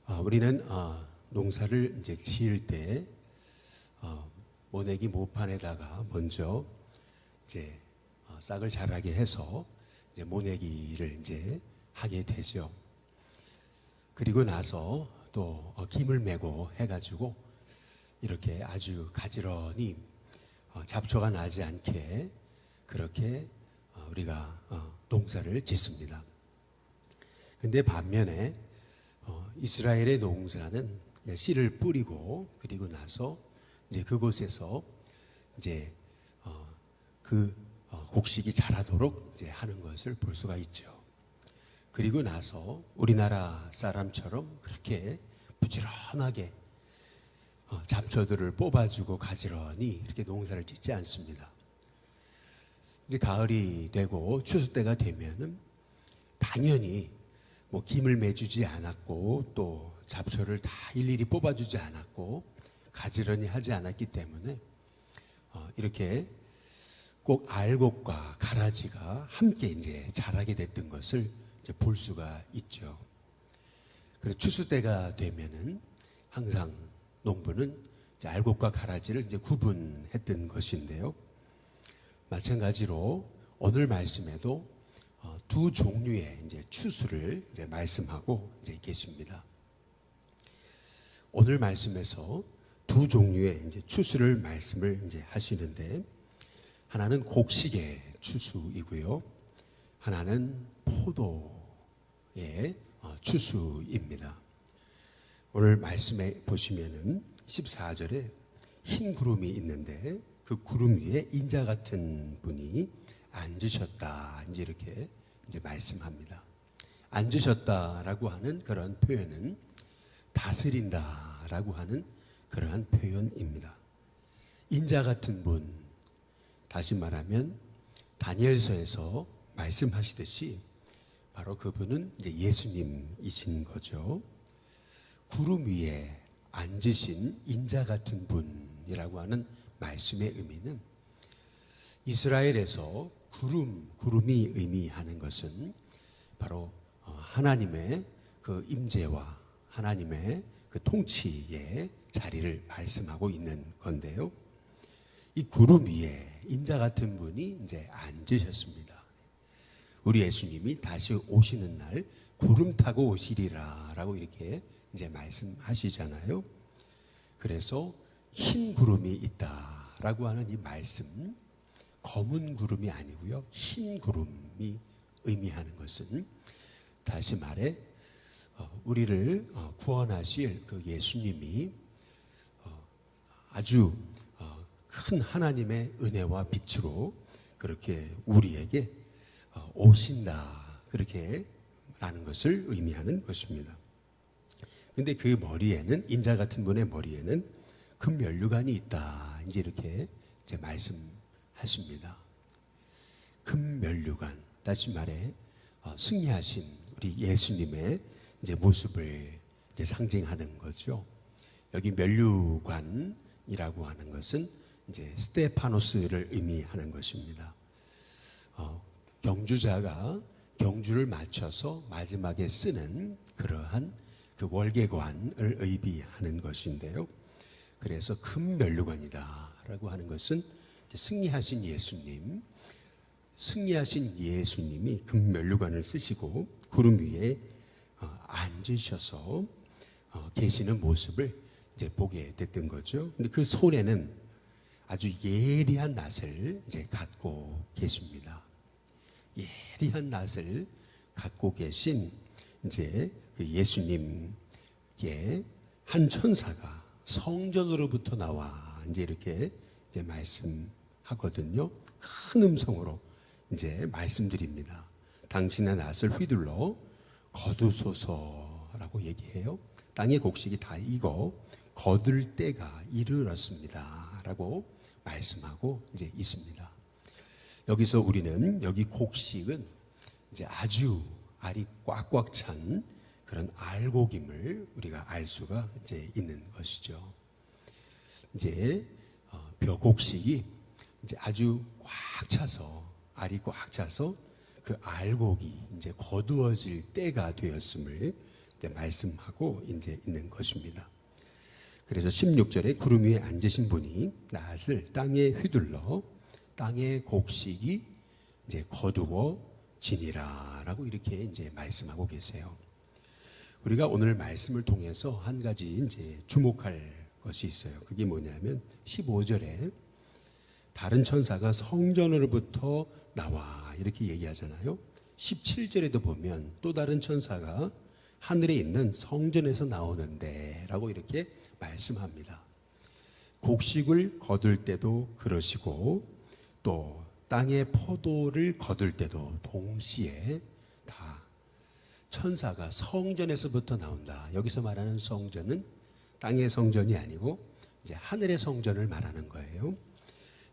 우리는 농사를 이제 지을 때 모내기 모판에다가 먼저 이제 싹을 자라게 해서 이제 모내기를 이제 하게 되죠. 그리고 나서 또 김을 메고 해가지고 이렇게 아주 가지런히 잡초가 나지 않게 그렇게 우리가 농사를 짓습니다. 근데 반면에 이스라엘의 농사는 씨를 뿌리고 그리고 나서 이제 그곳에서 이제 그 곡식이 자라도록 이제 하는 것을 볼 수가 있죠. 그리고 나서 우리나라 사람처럼 그렇게 부지런하게 잡초들을 뽑아주고 가지런히 이렇게 농사를 짓지 않습니다. 이제 가을이 되고 추수 때가 되면은 당연히 뭐 김을 매주지 않았고 또 잡초를 다 일일이 뽑아주지 않았고 가지런히 하지 않았기 때문에 이렇게 꼭 알곡과 가라지가 함께 이제 자라게 됐던 것을 이제 볼 수가 있죠. 그래서 추수 때가 되면은 항상 농부는 이제 알곡과 가라지를 이제 구분했던 것인데요. 마찬가지로 오늘 말씀에도 두 종류의 이제 추수를 이제 말씀하고 이제 계십니다. 오늘 말씀에서 두 종류의 이제 추수를 말씀을 이제 하시는데 하나는 곡식의 추수이고요. 하나는 포도의 추수입니다. 오늘 말씀에 보시면은 14절에 흰 구름이 있는데 그 구름 위에 인자 같은 분이 앉으셨다. 이제 이렇게 이제 말씀합니다. 앉으셨다라고 하는 그런 표현은 다스린다라고 하는 그러한 표현입니다. 인자 같은 분, 다시 말하면 다니엘서에서 말씀하시듯이 바로 그분은 이제 예수님이신 거죠. 구름 위에 앉으신 인자 같은 분이라고 하는 말씀의 의미는 이스라엘에서 구름이 의미하는 것은 바로 하나님의 그 임재와 하나님의 그 통치의 자리를 말씀하고 있는 건데요. 이 구름 위에 인자 같은 분이 이제 앉으셨습니다. 우리 예수님이 다시 오시는 날 구름 타고 오시리라라고 이렇게 이제 말씀하시잖아요. 그래서 흰 구름이 있다라고 하는 이 말씀, 검은 구름이 아니고요, 흰 구름이 의미하는 것은 다시 말해 우리를 구원하실 그 예수님이 아주 큰 하나님의 은혜와 빛으로 그렇게 우리에게 오신다, 그렇게 라는 것을 의미하는 것입니다. 근데 그 머리에는, 인자 같은 분의 머리에는 금면류관이 있다, 이제 이렇게 이제 말씀하십니다. 금면류관, 다시 말해 승리하신 우리 예수님의 이제 모습을 이제 상징하는 거죠. 여기 면류관이라고 하는 것은 이제 스테파노스를 의미하는 것입니다. 경주자가 경주를 마쳐서 마지막에 쓰는 그러한 그 월계관을 의미하는 것인데요. 그래서 금면류관이다라고 하는 것은 승리하신 예수님이 금면류관을 쓰시고 구름 위에 앉으셔서 계시는 모습을 이제 보게 됐던 거죠. 근데 그 손에는 아주 예리한 낫을 이제 갖고 계십니다. 예리한 낫을 갖고 계신 이제 그 예수님께 한 천사가 성전으로부터 나와 이제 이렇게 이제 말씀하거든요. 큰 음성으로 이제 말씀드립니다. 당신의 낫을 휘둘러 거두소서라고 얘기해요. 땅의 곡식이 다 익어 거둘 때가 이르렀습니다라고 말씀하고 이제 있습니다. 여기서 우리는 여기 곡식은 이제 아주 알이 꽉꽉 찬 그런 알곡임을 우리가 알 수가 이제 있는 것이죠. 이제 벼곡식이 이제 아주 꽉 차서, 알이 꽉 차서 그 알곡이 이제 거두어질 때가 되었음을 말씀하고 이제 있는 것입니다. 그래서 16절에 구름 위에 앉으신 분이 낫을 땅에 휘둘러 땅의 곡식이 이제 거두어지니라라고 이렇게 이제 말씀하고 계세요. 우리가 오늘 말씀을 통해서 한 가지 이제 주목할 것이 있어요. 그게 뭐냐면 15절에 다른 천사가 성전으로부터 나와 이렇게 얘기하잖아요. 17절에도 보면 또 다른 천사가 하늘에 있는 성전에서 나오는데 라고 이렇게 말씀합니다. 곡식을 거둘 때도 그러시고 또 땅의 포도를 거둘 때도 동시에 다 천사가 성전에서부터 나온다. 여기서 말하는 성전은 땅의 성전이 아니고 이제 하늘의 성전을 말하는 거예요.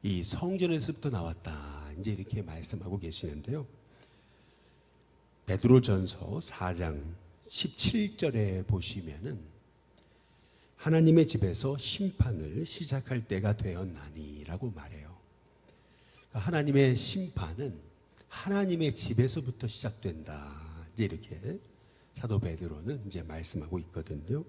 이 성전에서부터 나왔다. 이제 이렇게 말씀하고 계시는데요. 베드로전서 4장 17절에 보시면은 하나님의 집에서 심판을 시작할 때가 되었나니라고 말해요. 그러니까 하나님의 심판은 하나님의 집에서부터 시작된다. 이제 이렇게 사도 베드로는 이제 말씀하고 있거든요.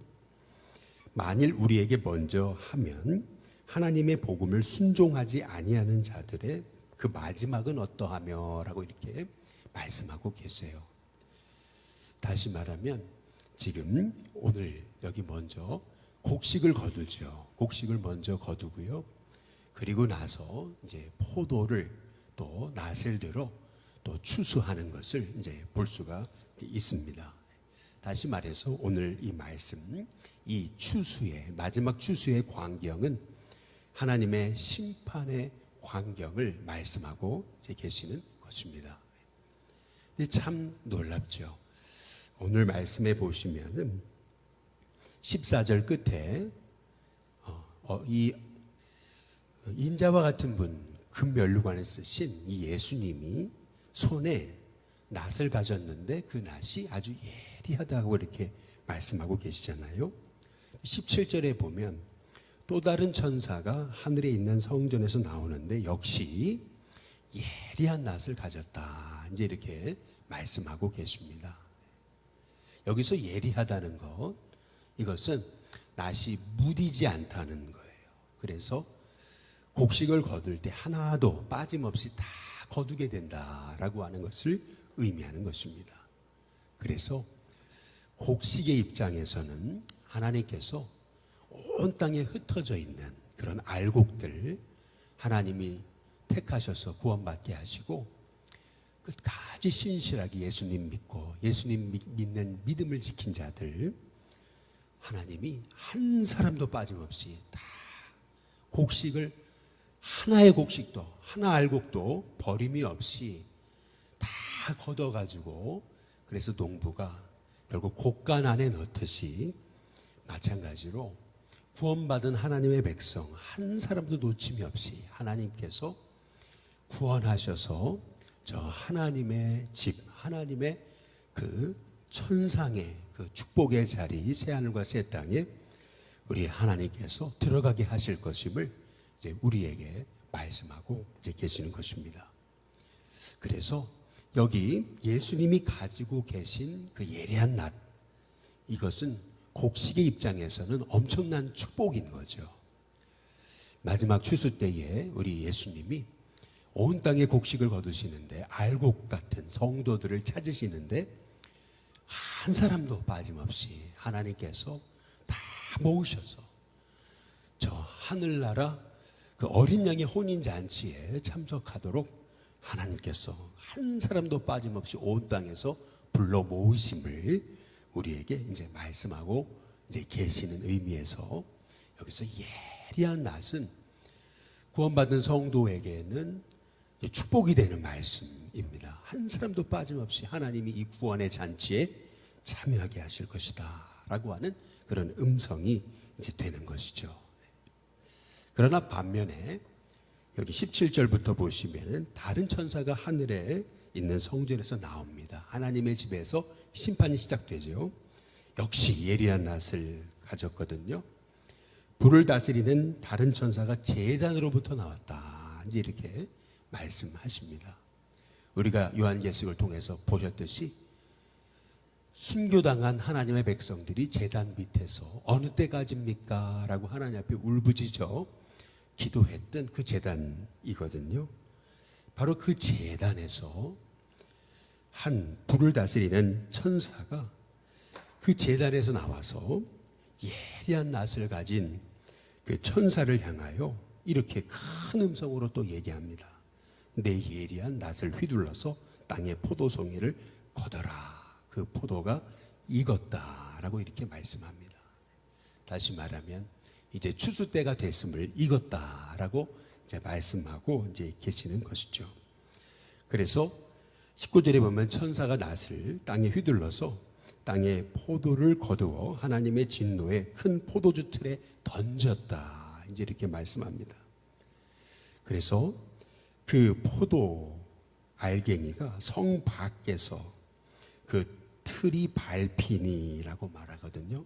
만일 우리에게 먼저 하면 하나님의 복음을 순종하지 아니하는 자들의 그 마지막은 어떠하며라고 이렇게 말씀하고 계세요. 다시 말하면 지금 오늘 여기 먼저 곡식을 거두죠. 곡식을 먼저 거두고요. 그리고 나서 이제 포도를 또 낫을 들어 또 추수하는 것을 이제 볼 수가 있습니다. 다시 말해서 오늘 이 말씀, 이 추수의 마지막 추수의 광경은 하나님의 심판의 광경을 말씀하고 계시는 것입니다. 근데 참 놀랍죠. 오늘 말씀에 보시면은 14절 끝에 이 인자와 같은 분 금면류관을 쓰신 이 예수님이 손에 낫을 가졌는데 그 낫이 아주 예리하다고 이렇게 말씀하고 계시잖아요. 17절에 보면 또 다른 천사가 하늘에 있는 성전에서 나오는데 역시 예리한 낫을 가졌다. 이제 이렇게 말씀하고 계십니다. 여기서 예리하다는 것, 이것은 낫이 무디지 않다는 거예요. 그래서 곡식을 거둘 때 하나도 빠짐없이 다 거두게 된다라고 하는 것을 의미하는 것입니다. 그래서 곡식의 입장에서는 하나님께서 온 땅에 흩어져 있는 그런 알곡들 하나님이 택하셔서 구원받게 하시고 끝까지 신실하게 예수님 믿고 예수님 믿는 믿음을 지킨 자들 하나님이 한 사람도 빠짐없이 다 곡식을 하나의 곡식도 하나 알곡도 버림이 없이 다 걷어가지고 그래서 농부가 결국 곡간 안에 넣듯이 마찬가지로 구원받은 하나님의 백성 한 사람도 놓침이 없이 하나님께서 구원하셔서 저 하나님의 집 하나님의 그 천상의 그 축복의 자리 새하늘과 새 땅에 우리 하나님께서 들어가게 하실 것임을 이제 우리에게 말씀하고 이제 계시는 것입니다. 그래서 여기 예수님이 가지고 계신 그 예리한 낫 이것은 곡식의 입장에서는 엄청난 축복인 거죠. 마지막 추수 때에 우리 예수님이 온 땅에 곡식을 거두시는데 알곡 같은 성도들을 찾으시는데 한 사람도 빠짐없이 하나님께서 다 모으셔서 저 하늘나라 그 어린 양의 혼인잔치에 참석하도록 하나님께서 한 사람도 빠짐없이 온 땅에서 불러 모으심을 우리에게 이제 말씀하고 이제 계시는 의미에서 여기서 예리한 낫은 구원받은 성도에게는 축복이 되는 말씀입니다. 한 사람도 빠짐없이 하나님이 이 구원의 잔치에 참여하게 하실 것이다 라고 하는 그런 음성이 이제 되는 것이죠. 그러나 반면에 여기 17절부터 보시면 다른 천사가 하늘에 있는 성전에서 나옵니다. 하나님의 집에서 심판이 시작되죠. 역시 예리한 낫을 가졌거든요. 불을 다스리는 다른 천사가 제단으로부터 나왔다. 이제 이렇게 말씀하십니다. 우리가 요한계시록을 통해서 보셨듯이 순교당한 하나님의 백성들이 제단 밑에서 어느 때까지입니까? 라고 하나님 앞에 울부짖어 기도했던 그 제단이거든요. 바로 그 제단에서 한 불을 다스리는 천사가 그 제단에서 나와서 예리한 낫을 가진 그 천사를 향하여 이렇게 큰 음성으로 또 얘기합니다. 내 예리한 낫을 휘둘러서 땅의 포도송이를 거둬라. 그 포도가 익었다라고 이렇게 말씀합니다. 다시 말하면 이제 추수 때가 됐음을 익었다라고 이제 말씀하고 이제 계시는 것이죠. 그래서 19절에 보면 천사가 낫을 땅에 휘둘러서 땅에 포도를 거두어 하나님의 진노의 큰 포도주 틀에 던졌다. 이제 이렇게 말씀합니다. 그래서 그 포도 알갱이가 성 밖에서 그 틀이 밟히니라고 말하거든요.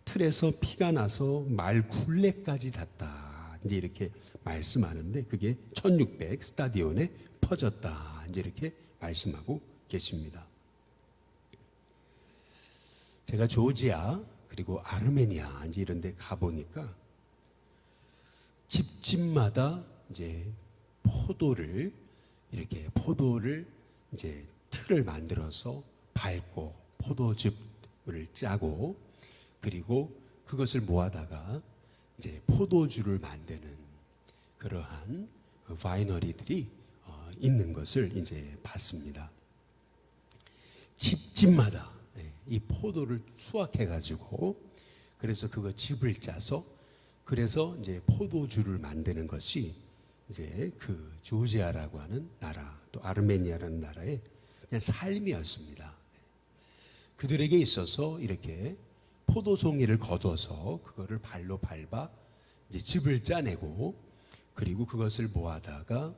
틀에서 피가 나서 말 굴레까지 닿다. 이제 이렇게 말씀하는데 그게 1600 스타디온에 퍼졌다. 이제 이렇게 말씀하고 계십니다. 제가 조지아 그리고 아르메니아 이제 이런 데 가보니까 집집마다 이제 포도를 이제 틀을 만들어서 밟고 포도즙을 짜고 그리고 그것을 모아다가 이제 포도주를 만드는 그러한 바이너리들이 있는 것을 이제 봤습니다. 집집마다 이 포도를 수확해 가지고 그래서 그거 즙을 짜서 그래서 이제 포도주를 만드는 것이 이제 그 조지아라고 하는 나라 또 아르메니아라는 나라의 그냥 삶이었습니다. 그들에게 있어서 이렇게 포도송이를 거둬서 그거를 발로 밟아 이제 즙을 짜내고 그리고 그것을 모아다가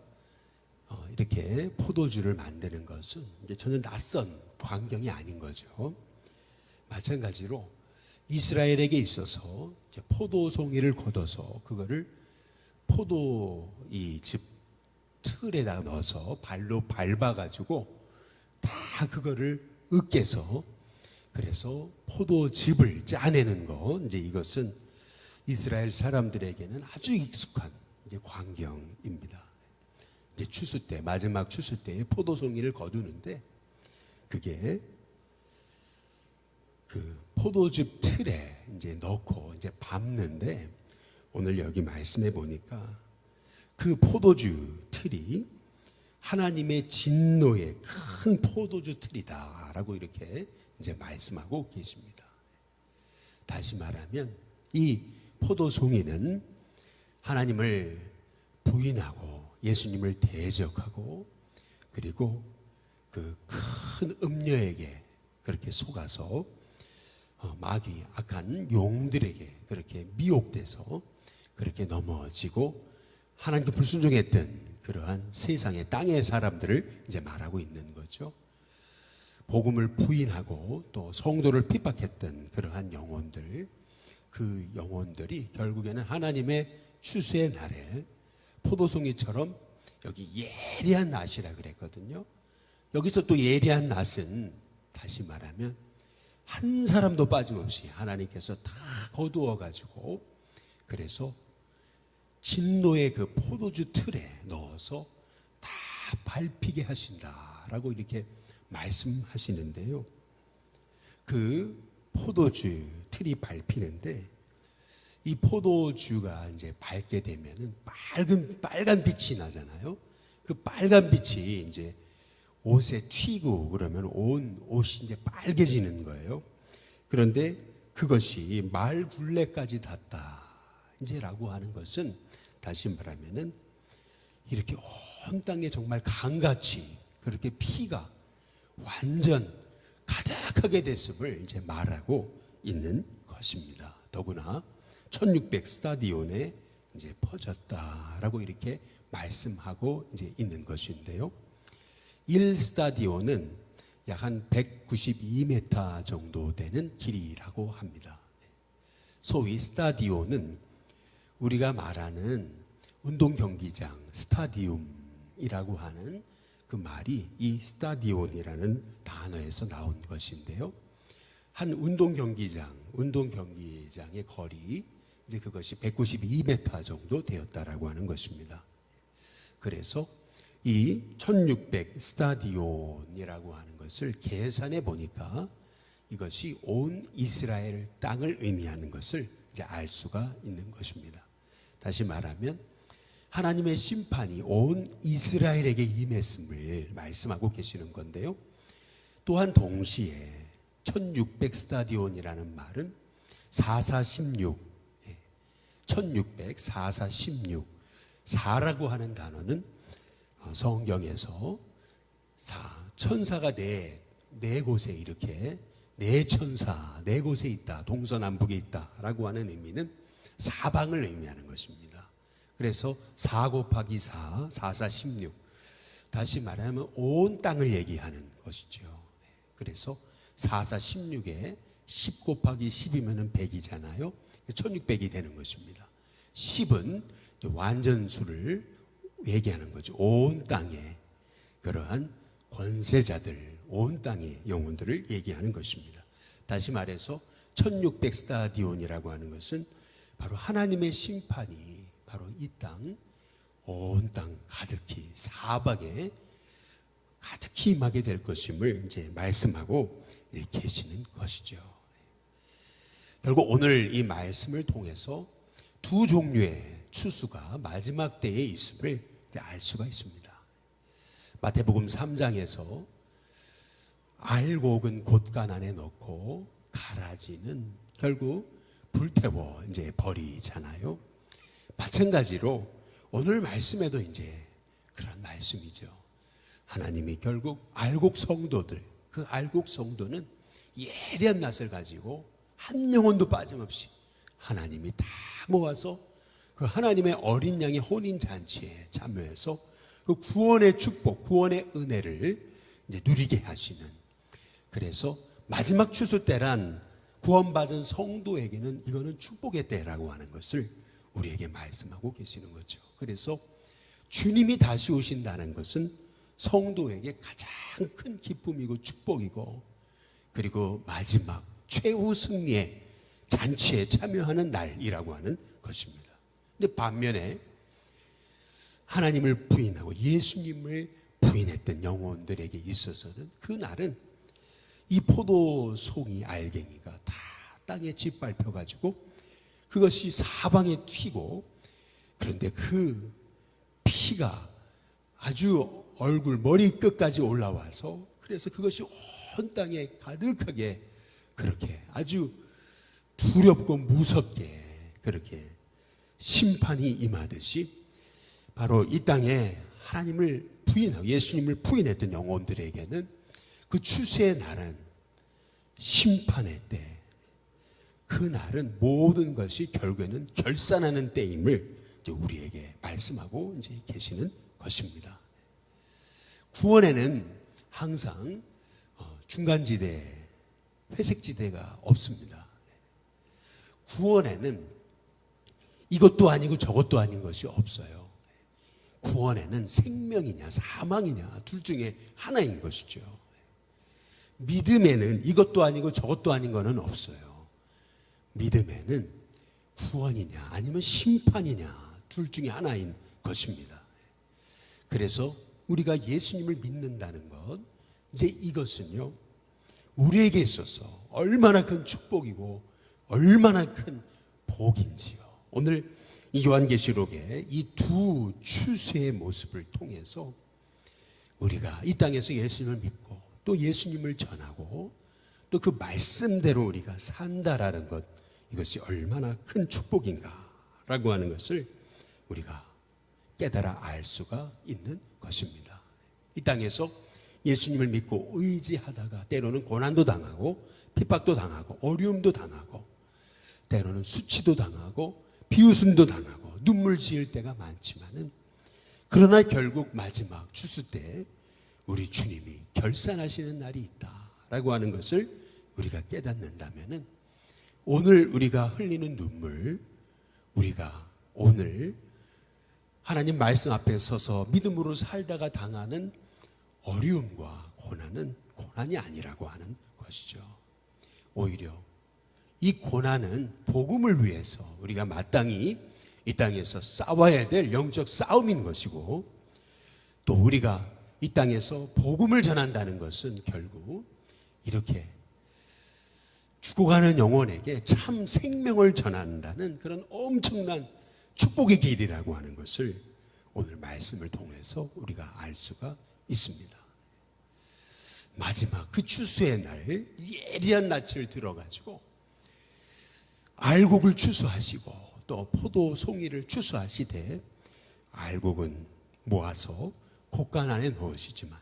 이렇게 포도주를 만드는 것은 이제 전혀 낯선 광경이 아닌 거죠. 마찬가지로 이스라엘에게 있어서 이제 포도송이를 거둬서 그거를 포도 이 즙 틀에다 넣어서 발로 밟아가지고 다 그거를 으깨서 그래서 포도즙을 짜내는 거 이제 이것은 이스라엘 사람들에게는 아주 익숙한 이제 광경입니다. 이제 추수 때 마지막 추수 때에 포도송이를 거두는데 그게 그 포도즙 틀에 이제 넣고 이제 밟는데 오늘 여기 말씀해 보니까 그 포도주 틀이 하나님의 진노의 큰 포도주 틀이다라고 이렇게 이제 말씀하고 계십니다. 다시 말하면 이 포도송이는 하나님을 부인하고 예수님을 대적하고 그리고 그 큰 음녀에게 그렇게 속아서 마귀 악한 용들에게 그렇게 미혹돼서 그렇게 넘어지고 하나님께 불순종했던 그러한 세상의 땅의 사람들을 이제 말하고 있는 거죠. 복음을 부인하고 또 성도를 핍박했던 그러한 영혼들, 그 영혼들이 결국에는 하나님의 추수의 날에 포도송이처럼 여기 예리한 낫이라 그랬거든요. 여기서 또 예리한 낫은 다시 말하면 한 사람도 빠짐없이 하나님께서 다 거두어 가지고 그래서 진노의 그 포도주 틀에 넣어서 다 밟히게 하신다라고 이렇게 말씀하시는데요. 그 포도주 틀이 밟히는데 이 포도주가 이제 밟게 되면은 빨간 빛이 나잖아요. 그 빨간 빛이 이제 옷에 튀고 그러면 온 옷이 이제 빨개지는 거예요. 그런데 그것이 말 굴레까지 닿다. 이제라고 하는 것은 다시 말하면은 이렇게 온 땅에 정말 강같이 그렇게 피가 완전 가득하게 됐음을 이제 말하고 있는 것입니다. 더구나 1600 스타디온에 이제 퍼졌다라고 이렇게 말씀하고 이제 있는 것인데요. 1 스타디온은 약 한 192m 정도 되는 길이라고 합니다. 소위 스타디온은 우리가 말하는 운동 경기장 스타디움이라고 하는 그 말이 이 스타디온이라는 단어에서 나온 것인데요. 한 운동 경기장의 거리, 이제 그것이 192m 정도 되었다라고 하는 것입니다. 그래서 이 1600 스타디온이라고 하는 것을 계산해 보니까 이것이 온 이스라엘 땅을 의미하는 것을 이제 알 수가 있는 것입니다. 다시 말하면 하나님의 심판이 온 이스라엘에게 임했음을 말씀하고 계시는 건데요. 또한 동시에 1600 스타디온이라는 말은 4416, 1600, 4416, 4라고 하는 단어는 성경에서 천사가 네 곳에 이렇게 네 천사, 네 곳에 있다, 동서남북에 있다라고 하는 의미는 사방을 의미하는 것입니다. 그래서 4 곱하기 4, 4416. 다시 말하면 온 땅을 얘기하는 것이죠. 그래서 4416에 10 곱하기 10이면 100이잖아요. 1600이 되는 것입니다. 10은 완전수를 얘기하는 거죠. 온 땅에 그러한 권세자들, 온 땅의 영혼들을 얘기하는 것입니다. 다시 말해서 1600 스타디온이라고 하는 것은 바로 하나님의 심판이 바로 이 땅, 온 땅 가득히 사방에 가득히 임하게 될 것임을 이제 말씀하고 계시는 것이죠. 결국 오늘 이 말씀을 통해서 두 종류의 추수가 마지막 때에 있음을 알 수가 있습니다. 마태복음 3장에서 알곡은 곶간 안에 넣고 가라지는 결국 불태워 이제 버리잖아요. 마찬가지로 오늘 말씀에도 이제 그런 말씀이죠. 하나님이 결국 알곡 성도들, 그 알곡 성도는 예리한 낯을 가지고 한 영혼도 빠짐없이 하나님이 다 모아서 그 하나님의 어린 양의 혼인 잔치에 참여해서 그 구원의 축복, 구원의 은혜를 이제 누리게 하시는. 그래서 마지막 추수 때란 구원받은 성도에게는 이거는 축복의 때라고 하는 것을 우리에게 말씀하고 계시는 거죠. 그래서 주님이 다시 오신다는 것은 성도에게 가장 큰 기쁨이고 축복이고, 그리고 마지막 최후 승리의 잔치에 참여하는 날이라고 하는 것입니다. 근데 반면에 하나님을 부인하고 예수님을 부인했던 영혼들에게 있어서는 그 날은 이 포도송이 알갱이가 다 땅에 짓밟혀 가지고 그것이 사방에 튀고, 그런데 그 피가 아주 얼굴 머리 끝까지 올라와서 그래서 그것이 온 땅에 가득하게 그렇게 아주 두렵고 무섭게 그렇게 심판이 임하듯이 바로 이 땅에 하나님을 부인하고 예수님을 부인했던 영혼들에게는 그 추수의 날은 심판의 때, 그 날은 모든 것이 결국에는 결산하는 때임을 이제 우리에게 말씀하고 이제 계시는 것입니다. 구원에는 항상 중간지대, 회색지대가 없습니다. 구원에는 이것도 아니고 저것도 아닌 것이 없어요. 구원에는 생명이냐 사망이냐 둘 중에 하나인 것이죠. 믿음에는 이것도 아니고 저것도 아닌 것은 없어요. 믿음에는 구원이냐 아니면 심판이냐 둘 중에 하나인 것입니다. 그래서 우리가 예수님을 믿는다는 것, 이제 이것은요 우리에게 있어서 얼마나 큰 축복이고 얼마나 큰 복인지요. 오늘 이 요한계시록의 이 두 추수의 모습을 통해서 우리가 이 땅에서 예수님을 믿고 또 예수님을 전하고 또 그 말씀대로 우리가 산다라는 것, 이것이 얼마나 큰 축복인가라고 하는 것을 우리가 깨달아 알 수가 있는 것입니다. 이 땅에서 예수님을 믿고 의지하다가 때로는 고난도 당하고 핍박도 당하고 어려움도 당하고 때로는 수치도 당하고 비웃음도 당하고 눈물 지을 때가 많지만은, 그러나 결국 마지막 추수 때 우리 주님이 결산하시는 날이 있다라고 하는 것을 우리가 깨닫는다면은 오늘 우리가 흘리는 눈물, 우리가 오늘 하나님 말씀 앞에 서서 믿음으로 살다가 당하는 어려움과 고난은 고난이 아니라고 하는 것이죠. 오히려 이 고난은 복음을 위해서 우리가 마땅히 이 땅에서 싸워야 될 영적 싸움인 것이고, 또 우리가 이 땅에서 복음을 전한다는 것은 결국 이렇게 죽어가는 영혼에게 참 생명을 전한다는 그런 엄청난 축복의 길이라고 하는 것을 오늘 말씀을 통해서 우리가 알 수가 있습니다. 마지막 그 추수의 날, 예리한 낯을 들어가지고 알곡을 추수하시고 또 포도 송이를 추수하시되, 알곡은 모아서 곡간 안에 넣으시지만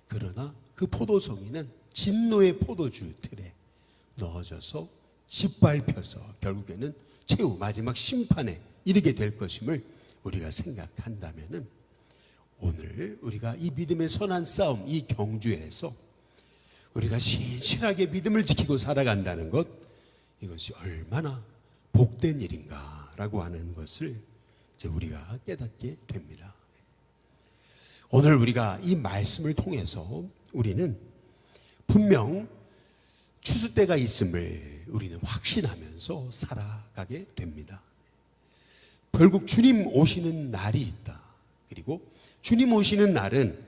그러나 그 포도 송이는 진노의 포도주 틀에 넣어져서 짓밟혀서 결국에는 최후 마지막 심판에 이르게 될 것임을 우리가 생각한다면은, 오늘 우리가 이 믿음의 선한 싸움, 이 경주에서 우리가 신실하게 믿음을 지키고 살아간다는 것, 이것이 얼마나 복된 일인가라고 하는 것을 이제 우리가 깨닫게 됩니다. 오늘 우리가 이 말씀을 통해서 우리는 분명 추수 때가 있음을 우리는 확신하면서 살아가게 됩니다. 결국 주님 오시는 날이 있다. 그리고 주님 오시는 날은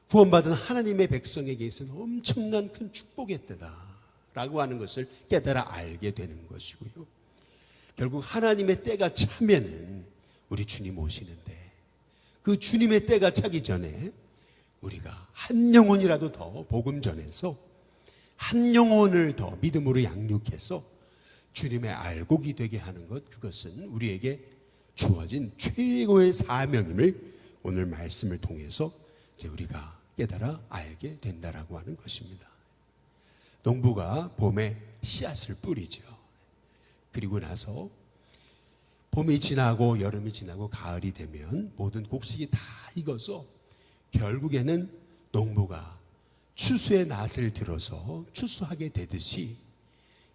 구원받은 하나님의 백성에게 있어서 엄청난 큰 축복의 때다라고 하는 것을 깨달아 알게 되는 것이고요. 결국 하나님의 때가 차면은 우리 주님 오시는데, 그 주님의 때가 차기 전에 우리가 한 영혼이라도 더 복음 전해서 한 영혼을 더 믿음으로 양육해서 주님의 알곡이 되게 하는 것, 그것은 우리에게 주어진 최고의 사명임을 오늘 말씀을 통해서 이제 우리가 깨달아 알게 된다라고 하는 것입니다. 농부가 봄에 씨앗을 뿌리죠. 그리고 나서 봄이 지나고 여름이 지나고 가을이 되면 모든 곡식이 다 익어서 결국에는 농부가 추수의 낫을 들어서 추수하게 되듯이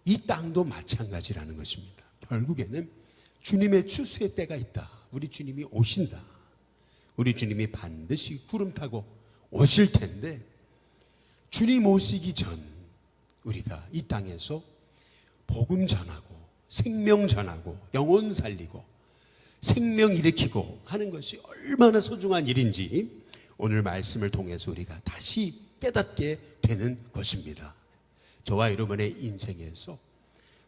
이 땅도 마찬가지라는 것입니다. 결국에는 주님의 추수의 때가 있다. 우리 주님이 오신다. 우리 주님이 반드시 구름 타고 오실 텐데, 주님 오시기 전 우리가 이 땅에서 복음 전하고 생명 전하고 영혼 살리고 생명 일으키고 하는 것이 얼마나 소중한 일인지 오늘 말씀을 통해서 우리가 다시 깨닫게 되는 것입니다. 저와 여러분의 인생에서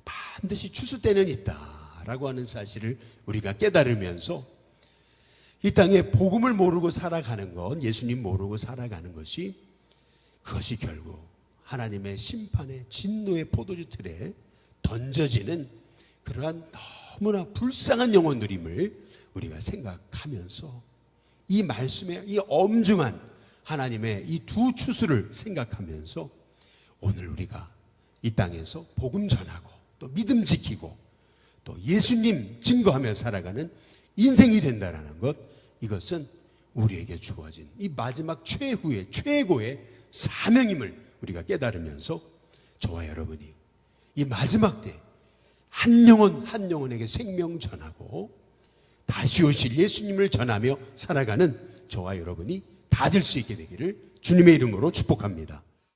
반드시 추수 때는 있다라고 하는 사실을 우리가 깨달으면서 이 땅에 복음을 모르고 살아가는 것, 예수님 모르고 살아가는 것이, 그것이 결국 하나님의 심판의 진노의 포도주 틀에 던져지는 그러한 너무나 불쌍한 영혼들임을 우리가 생각하면서 이 말씀의 이 엄중한 하나님의 이 두 추수를 생각하면서 오늘 우리가 이 땅에서 복음 전하고 또 믿음 지키고 또 예수님 증거하며 살아가는 인생이 된다라는 것, 이것은 우리에게 주어진 이 마지막 최후의 최고의 사명임을 우리가 깨달으면서 저와 여러분이 이 마지막 때 한 영혼 한 영혼에게 생명 전하고 다시 오실 예수님을 전하며 살아가는 저와 여러분이 다 될 수 있게 되기를 주님의 이름으로 축복합니다.